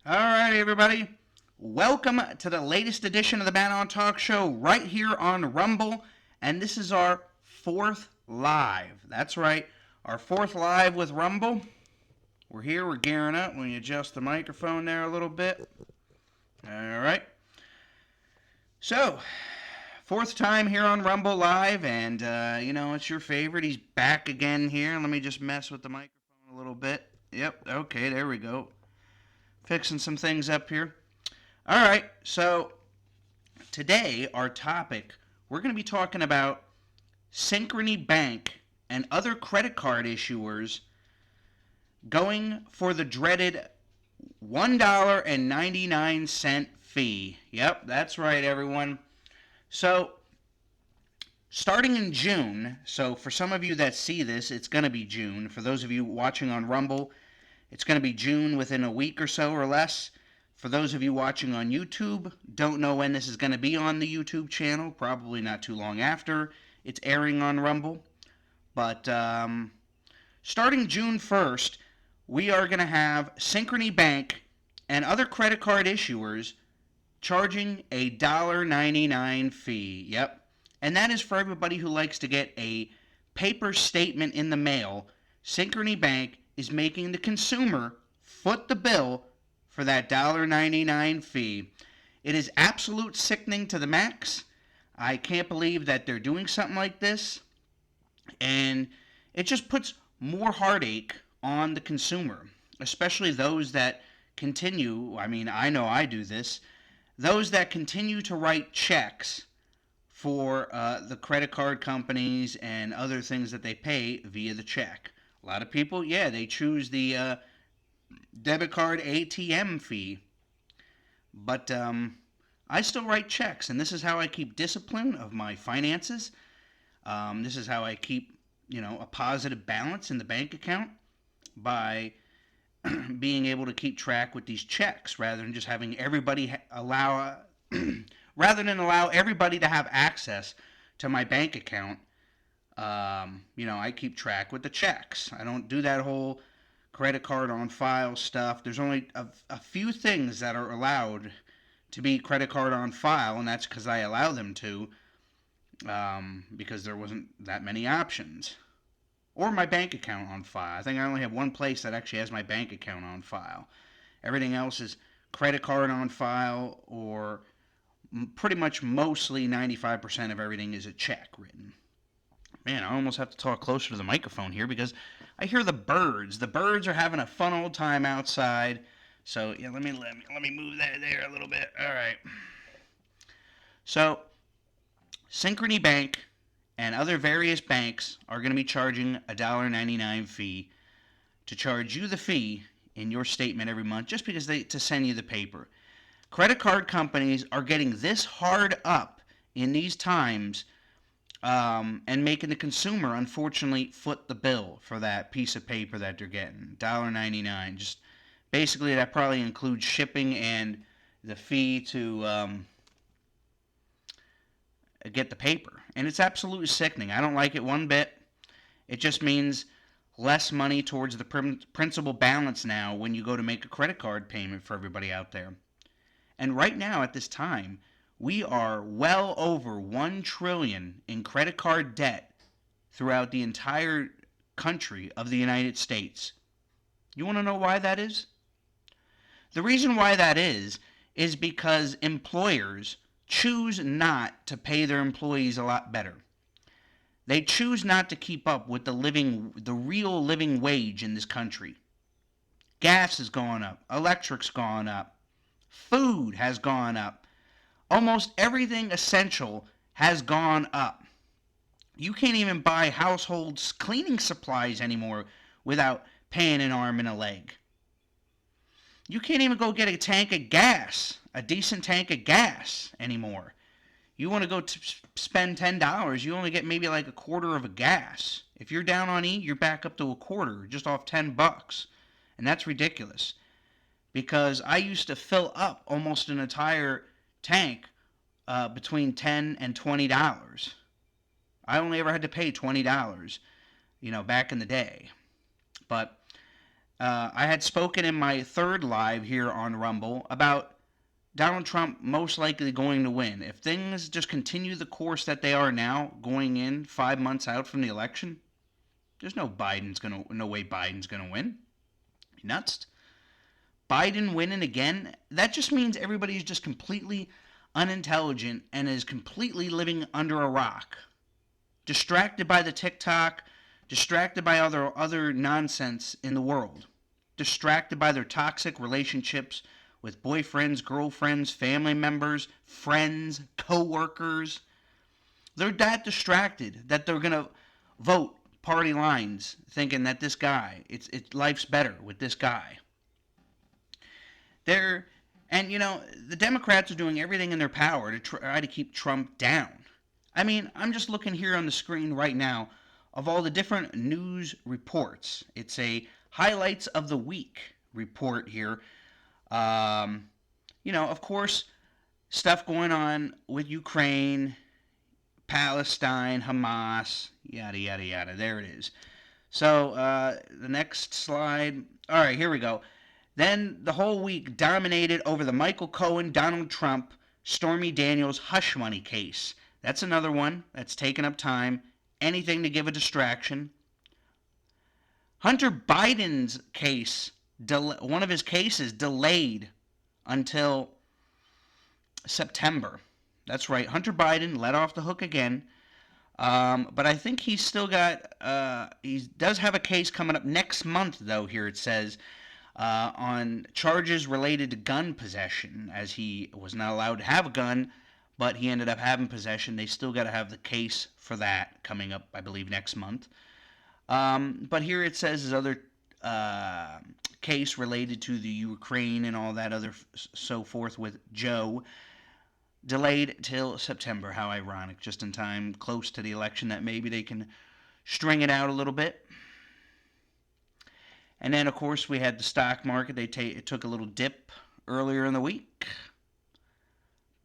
All right, everybody. Welcome to the latest edition of the Matt Ahn Talk Show right here on Rumble. And this is our fourth live. That's right, our fourth live with Rumble. We're here, we're gearing up. Let me adjust the microphone there a little bit. All right. So, fourth time here on Rumble Live, and it's your favorite. He's back again here. Let me just mess with the microphone a little bit. Yep, okay, there we go. Fixing some things up here. All right, so today our topic, we're going to be talking about Synchrony Bank and other credit card issuers going for the dreaded $1.99 fee. Yep, that's right, everyone. So, starting in June, so for some of you that see this, it's going to be June. For those of you watching on Rumble, it's going to be June within a week or so or less. For those of you watching on YouTube, don't know when this is going to be on the YouTube channel. Probably not too long after it's airing on Rumble. But starting June 1st, we are going to have Synchrony Bank and other credit card issuers charging a $1.99 fee. Yep. And that is for everybody who likes to get a paper statement in the mail. Synchrony Bank is making the consumer foot the bill for that $1.99 fee. It is absolute sickening to the max. I can't believe that they're doing something like this. And it just puts more heartache on the consumer, especially those that continue, I know I do this, those that continue to write checks for the credit card companies and other things that they pay via the check. A lot of people, they choose the debit card ATM fee. But I still write checks, and this is how I keep discipline of my finances. This is how I keep, a positive balance in the bank account by being able to keep track with these checks rather than just having everybody rather than allow everybody to have access to my bank account. I keep track with the checks. I don't do that whole credit card on file stuff. There's only a few things that are allowed to be credit card on file, and that's because I allow them to, because there wasn't that many options. Or my bank account on file. I think I only have one place that actually has my bank account on file. Everything else is credit card on file, or pretty much mostly 95% of everything is a check written. Man, I almost have to talk closer to the microphone here because I hear the birds. The birds are having a fun old time outside. So yeah, let me move that there a little bit. All right. So Synchrony Bank and other various banks are going to be charging a $1.99 fee to charge you the fee in your statement every month just because to send you the paper. Credit card companies are getting this hard up in these times and making the consumer, unfortunately, foot the bill for that piece of paper that they're getting. $1.99. Just basically, that probably includes shipping and the fee to get the paper. And it's absolutely sickening. I don't like it one bit. It just means less money towards the principal balance now when you go to make a credit card payment for everybody out there. And right now, at this time, we are well over $1 trillion in credit card debt throughout the entire country of the United States. You want to know why that is? The reason why that is because employers choose not to pay their employees a lot better. They choose not to keep up with the real living wage in this country. Gas has gone up, electric's gone up, food has gone up. Almost everything essential has gone up. You can't even buy household cleaning supplies anymore without paying an arm and a leg. You can't even go get a tank of gas, a decent tank of gas anymore. You want to go spend $10, you only get maybe like a quarter of a gas. If you're down on E, you're back up to a quarter, just off $10. And that's ridiculous. Because I used to fill up almost an entire tank between $10 and $20. I only ever had to pay $20, back in the day. But I had spoken in my third live here on Rumble about Donald Trump most likely going to win. If things just continue the course that they are now, going in 5 months out from the election, there's no way Biden's gonna win. You nuts? Biden winning again? That just means everybody's just completely unintelligent and is completely living under a rock, distracted by the TikTok, distracted by other nonsense in the world, distracted by their toxic relationships with boyfriends, girlfriends, family members, friends, co-workers. They're that distracted that they're gonna vote party lines, thinking that this guy, life's better with this guy. They're and the Democrats are doing everything in their power to try to keep Trump down. I mean, I'm just looking here on the screen right now of all the different news reports. It's a highlights of the week report here. Of course, stuff going on with Ukraine, Palestine, Hamas, yada, yada, yada. There it is. So, the next slide. All right, here we go. Then the whole week dominated over the Michael Cohen, Donald Trump, Stormy Daniels hush money case. That's another one that's taken up time. Anything to give a distraction. Hunter Biden's case, one of his cases delayed until September. That's right. Hunter Biden let off the hook again. But I think he's still he does have a case coming up next month, though, here it says, on charges related to gun possession, as he was not allowed to have a gun, but he ended up having possession. They still got to have the case for that coming up, I believe, next month. But here it says his other case related to the Ukraine and all that other so forth with Joe delayed till September. How ironic, just in time, close to the election, that maybe they can string it out a little bit. And then, of course, we had the stock market. It took a little dip earlier in the week.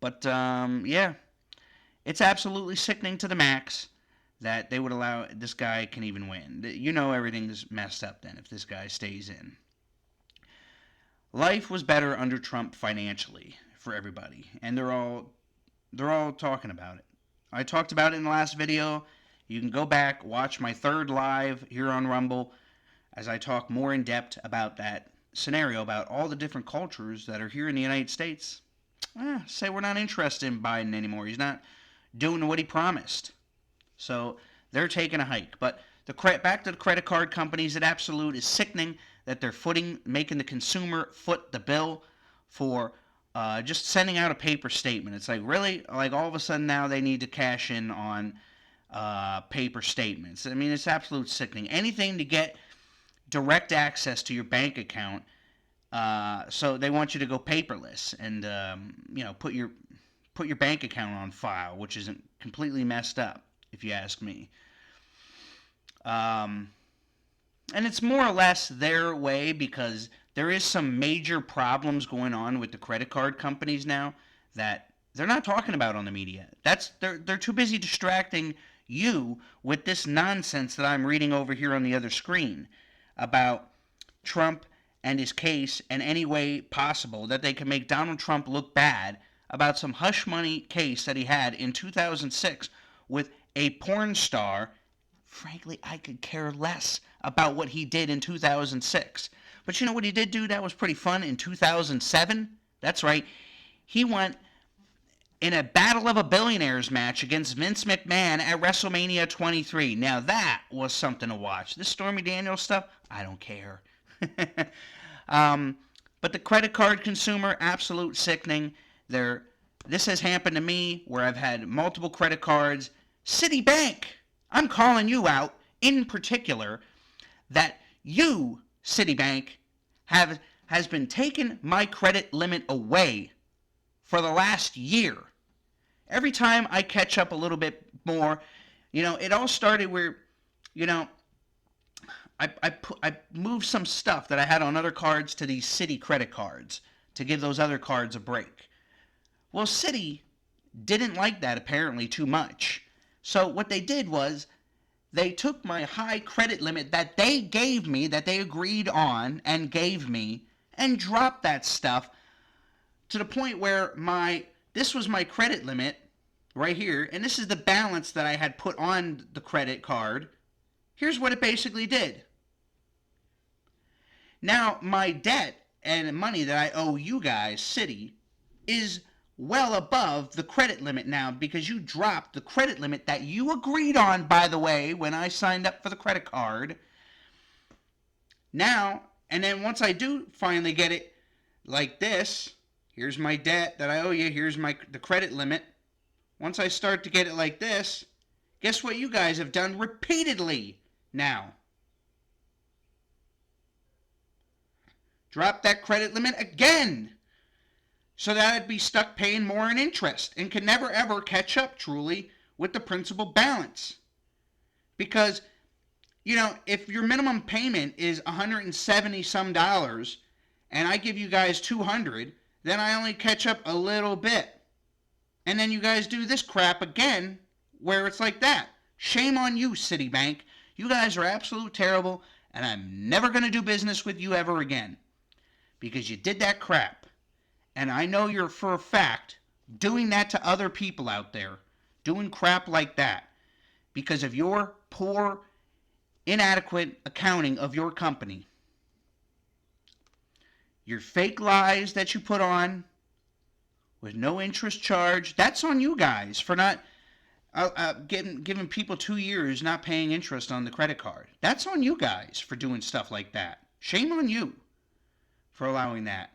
But, yeah, it's absolutely sickening to the max that they would allow this guy can even win. Everything's messed up then if this guy stays in. Life was better under Trump financially for everybody, and they're all talking about it. I talked about it in the last video. You can go back, watch my third live here on Rumble as I talk more in depth about that scenario, about all the different cultures that are here in the United States. Say we're not interested in Biden anymore. He's not doing what he promised. So they're taking a hike. But back to the credit card companies, it absolute is sickening that they're making the consumer foot the bill for just sending out a paper statement. It's like, really? Like, all of a sudden now they need to cash in on paper statements. I mean, it's absolute sickening. Anything to get direct access to your bank account, so they want you to go paperless and put your bank account on file, which isn't completely messed up, if you ask me. And it's more or less their way because there is some major problems going on with the credit card companies now that they're not talking about on the media. They're too busy distracting you with this nonsense that I'm reading over here on the other screen about Trump and his case and any way possible that they can make Donald Trump look bad about some hush money case that he had in 2006 with a porn star. Frankly, I could care less about what he did in 2006. But you know what he did do that was pretty fun in 2007? That's right. He went in a Battle of a Billionaires match against Vince McMahon at WrestleMania 23. Now that was something to watch. This Stormy Daniels stuff, I don't care. But the credit card consumer, absolute sickening. This has happened to me where I've had multiple credit cards. Citibank, I'm calling you out in particular that you, Citibank, has been taking my credit limit away for the last year. Every time I catch up a little bit more, it all started where, I moved some stuff that I had on other cards to these Citi credit cards to give those other cards a break. Well, Citi didn't like that apparently too much. So what they did was they took my high credit limit that they gave me, that they agreed on and gave me, and dropped that stuff to the point where this was my credit limit right here, and this is the balance that I had put on the credit card. Here's what it basically did. Now, my debt and money that I owe you guys, Citi, is well above the credit limit now because you dropped the credit limit that you agreed on, by the way, when I signed up for the credit card. Now, and then once I do finally get it like this, here's my debt that I owe you, here's the credit limit. Once I start to get it like this, guess what you guys have done repeatedly now? Drop that credit limit again, so that I'd be stuck paying more in interest and could never ever catch up truly with the principal balance. Because, if your minimum payment is $170 some and I give you guys $200, then I only catch up a little bit. And then you guys do this crap again where it's like that. Shame on you, Citibank. You guys are absolute terrible, and I'm never going to do business with you ever again. Because you did that crap. And I know you're, for a fact, doing that to other people out there. Doing crap like that. Because of your poor, inadequate accounting of your company. Your fake lies that you put on with no interest charge. That's on you guys for not giving people 2 years not paying interest on the credit card. That's on you guys for doing stuff like that. Shame on you for allowing that.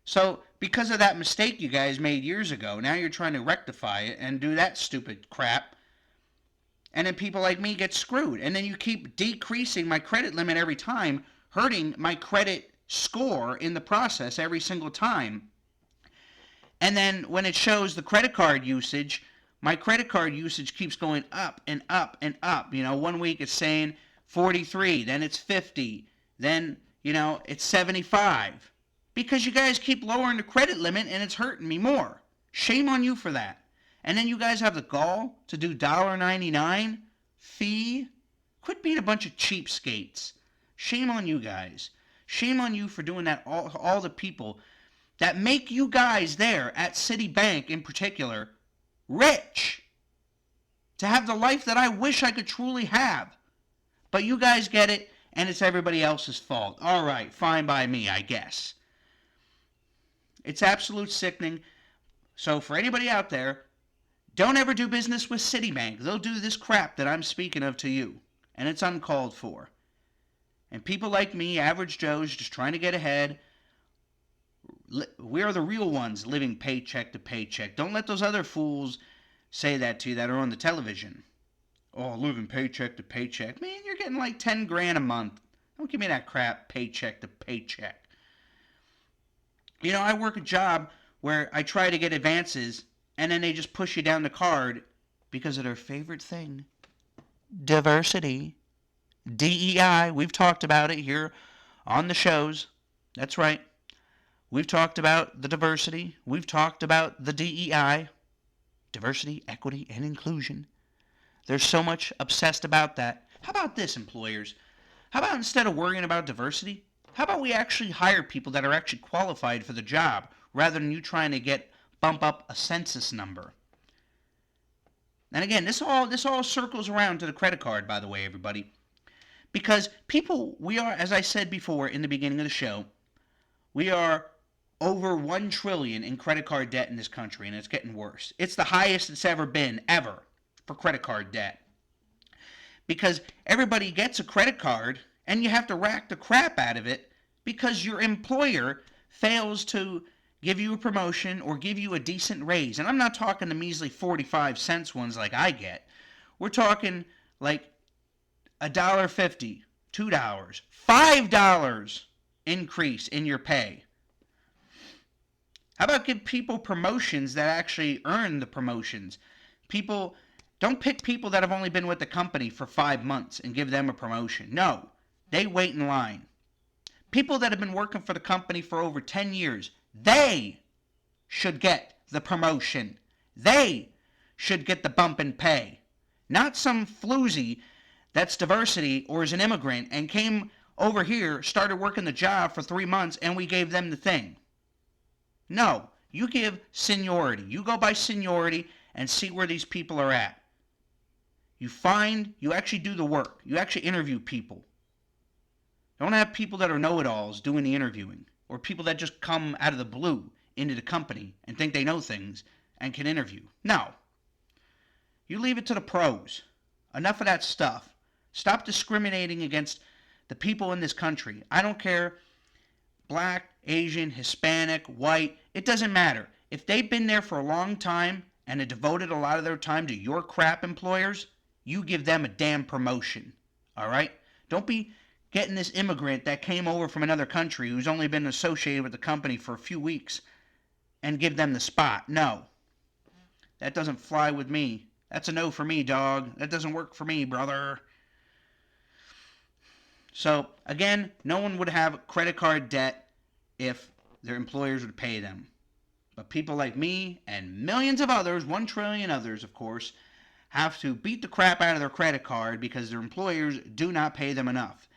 So, because of that mistake you guys made years ago, now you're trying to rectify it and do that stupid crap. And then people like me get screwed. And then you keep decreasing my credit limit every time, hurting my credit score in the process every single time. And then when it shows the credit card usage, my credit card usage keeps going up and up and up. 1 week it's saying 43, then it's 50, then, it's 75. Because you guys keep lowering the credit limit and it's hurting me more. Shame on you for that. And then you guys have the gall to do $1.99 fee? Quit being a bunch of cheapskates. Shame on you guys. Shame on you for doing that, all the people that make you guys there at Citibank in particular rich. To have the life that I wish I could truly have. But you guys get it, and it's everybody else's fault. All right, fine by me, I guess. It's absolute sickening. So for anybody out there, don't ever do business with Citibank. They'll do this crap that I'm speaking of to you. And it's uncalled for. And people like me, average Joes, just trying to get ahead, we are the real ones living paycheck to paycheck. Don't let those other fools say that to you that are on the television. Oh, living paycheck to paycheck. Man, you're getting like 10 grand a month. Don't give me that crap, paycheck to paycheck. I work a job where I try to get advances, and then they just push you down the card because of their favorite thing. Diversity. DEI. We've talked about it here on the shows. That's right. We've talked about the diversity. We've talked about the DEI. Diversity, equity, and inclusion. There's so much obsessed about that. How about this, employers? How about instead of worrying about diversity, how about we actually hire people that are actually qualified for the job rather than you trying to bump up a census number? And again, this all circles around to the credit card, by the way, everybody. Because people, we are, as I said before in the beginning of the show, we are over $1 trillion in credit card debt in this country, and it's getting worse. It's the highest it's ever been, ever, for credit card debt. Because everybody gets a credit card, and you have to rack the crap out of it because your employer fails to give you a promotion or give you a decent raise. And I'm not talking the measly 45-cent ones like I get. We're talking like $1.50, $2, $5 increase in your pay. How about give people promotions that actually earn the promotions? Don't pick people that have only been with the company for 5 months and give them a promotion. No, they wait in line. People that have been working for the company for over 10 years, they should get the promotion. They should get the bump in pay. Not some floozy that's diversity or is an immigrant and came over here, started working the job for 3 months, and we gave them the thing. No, you give seniority. You go by seniority and see where these people are at. You actually do the work. You actually interview people. Don't have people that are know-it-alls doing the interviewing, or people that just come out of the blue into the company and think they know things and can interview. No. You leave it to the pros. Enough of that stuff. Stop discriminating against the people in this country. I don't care, black, Asian, Hispanic, white, it doesn't matter. If they've been there for a long time and have devoted a lot of their time to your crap employers, you give them a damn promotion. All right? Don't be getting this immigrant that came over from another country who's only been associated with the company for a few weeks and give them the spot. No. That doesn't fly with me. That's a no for me, dog. That doesn't work for me, brother. So, again, no one would have credit card debt if their employers would pay them. But people like me and millions of others, 1 trillion others, of course, have to beat the crap out of their credit card because their employers do not pay them enough.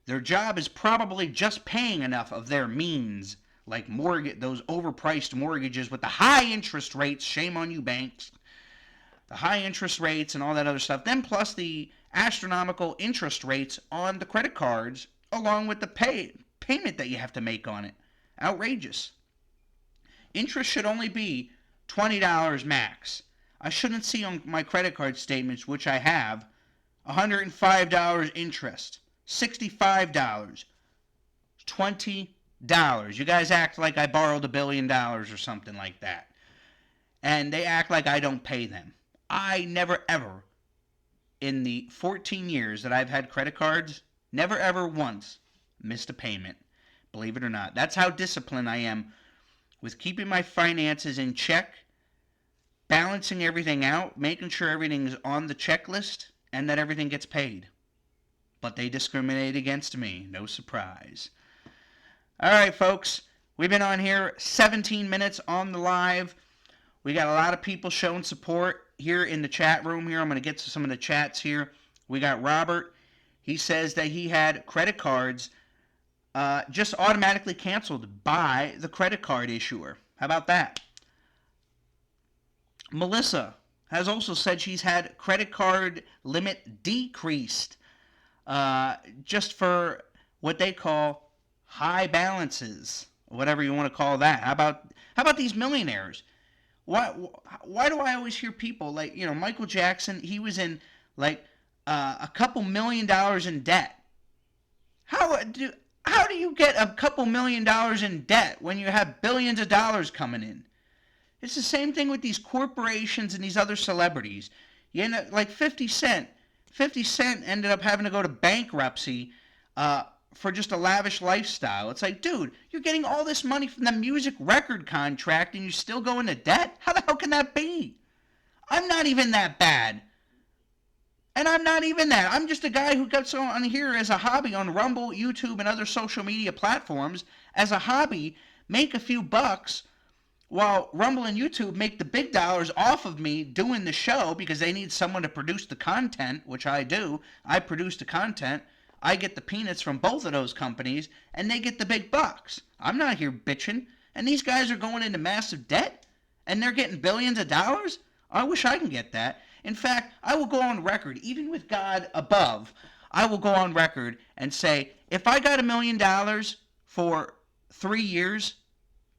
Their job is probably just paying enough of their means, like those overpriced mortgages with the high interest rates. Shame on you, banks. The high interest rates and all that other stuff. Then plus the astronomical interest rates on the credit cards, along with the payment that you have to make on it. Outrageous. Interest should only be $20 max. I shouldn't see on my credit card statements, which I have, $105 interest, $65, $20. You guys act like I borrowed $1 billion or something like that. And they act like I don't pay them. I never ever, in the 14 years that I've had credit cards, never ever once missed a payment. Believe it or not. That's how disciplined I am with keeping my finances in check, balancing everything out, making sure everything is on the checklist, and that everything gets paid. But they discriminate against me. No surprise. All right, folks. We've been on here 17 minutes on the live. We got a lot of people showing support here in the chat room here. I'm going to get to some of the chats here. We got Robert. He says that he had credit cards just automatically canceled by the credit card issuer. How about that? Melissa has also said she's had credit card limit decreased just for what they call high balances, whatever you want to call that. How about these millionaires? Why do I always hear people like, Michael Jackson, he was in like a couple $1 million in debt. How do you get a couple $1 million in debt when you have billions of dollars coming in? It's the same thing with these corporations and these other celebrities. You end up like 50 Cent. 50 Cent ended up having to go to bankruptcy for just a lavish lifestyle. It's like, dude, you're getting all this money from the music record contract and you still go into debt? How the hell can that be? I'm not even that bad. And I'm not even that. I'm just a guy who gets on here as a hobby on Rumble, YouTube, and other social media platforms as a hobby, make a few bucks, while Rumble and YouTube make the big dollars off of me doing the show because they need someone to produce the content, which I do. I produce the content. I get the peanuts from both of those companies, and they get the big bucks. I'm not here bitching. And these guys are going into massive debt, and they're getting billions of dollars? I wish I can get that. In fact, I will go on record, even with God above, I will go on record and say, if I got $1 million for 3 years,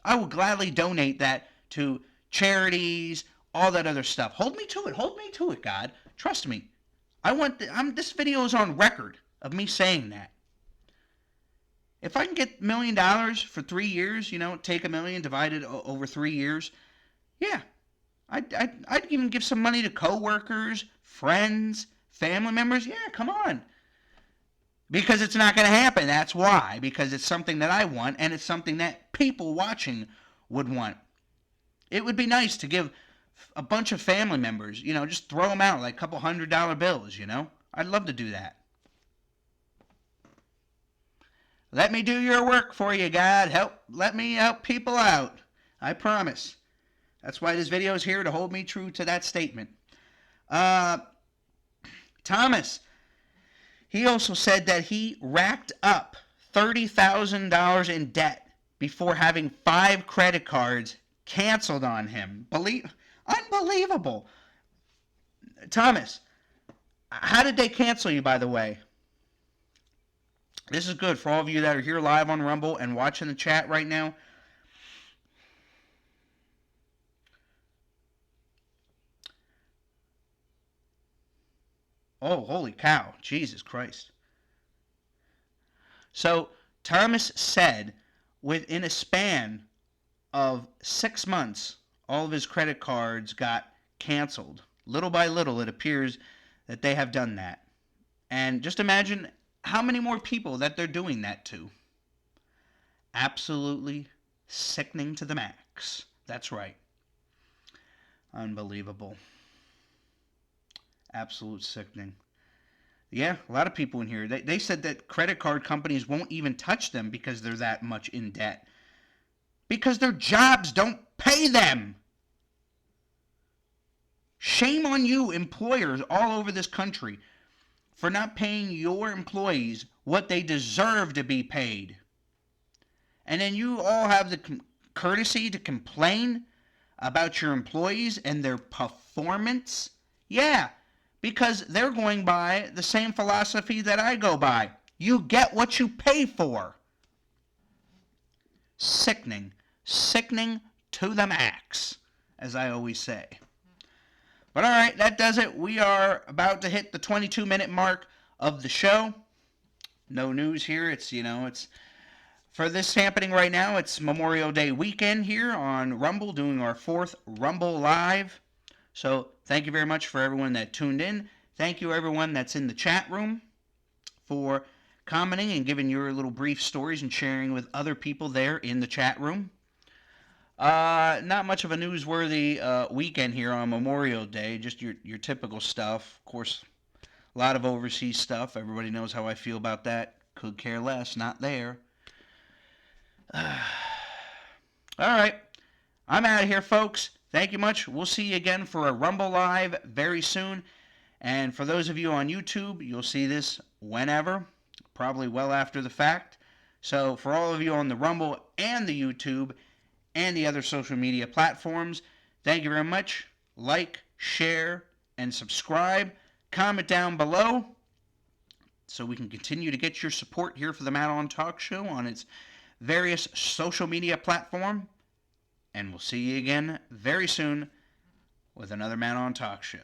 I will gladly donate that to charities, all that other stuff. Hold me to it. Hold me to it, God. Trust me. This video is on record of me saying that. If I can get $1 million for 3 years, take $1 million divided over 3 years, yeah, I'd even give some money to coworkers, friends, family members. Yeah, come on. Because it's not going to happen. That's why. Because it's something that I want, and it's something that people watching would want. It would be nice to give a bunch of family members, just throw them out like a couple $100 bills, I'd love to do that. Let me do your work for you, God. Let me help people out. I promise. That's why this video is here, to hold me true to that statement. Thomas, he also said that he racked up $30,000 in debt before having 5 credit cards canceled on him. Unbelievable. Thomas, how did they cancel you, by the way? This is good for all of you that are here live on Rumble and watching the chat right now. Oh, holy cow. Jesus Christ. So, Thomas said within a span of 6 months, all of his credit cards got canceled. Little by little, it appears that they have done that. And just imagine how many more people that they're doing that to. Absolutely sickening to the max. That's right. Unbelievable. Absolute sickening. Yeah, a lot of people in here. They said that credit card companies won't even touch them because they're that much in debt. Because their jobs don't pay them. Shame on you, employers all over this country, for not paying your employees what they deserve to be paid. And then you all have the courtesy to complain about your employees and their performance? Yeah, because they're going by the same philosophy that I go by. You get what you pay for. Sickening. Sickening to the max, as I always say. But all right, that does it. We are about to hit the 22-minute mark of the show. No news here. It's for this happening right now, it's Memorial Day weekend here on Rumble, doing our 4th Rumble Live. So thank you very much for everyone that tuned in. Thank you everyone that's in the chat room for commenting and giving your little brief stories and sharing with other people there in the chat room. Not much of a newsworthy weekend here on Memorial Day, just your typical stuff. Of course, a lot of overseas stuff. Everybody knows how I feel about that. Could care less, not there. All right, I'm out of here, folks. Thank you much. We'll see you again for a Rumble Live very soon. And for those of you on YouTube, you'll see this whenever, probably well after the fact. So for all of you on the Rumble and the YouTube and the other social media platforms, thank you very much. Like, share, and subscribe. Comment down below so we can continue to get your support here for the Matt Ahn Talk Show on its various social media platform. And we'll see you again very soon with another Matt Ahn Talk Show.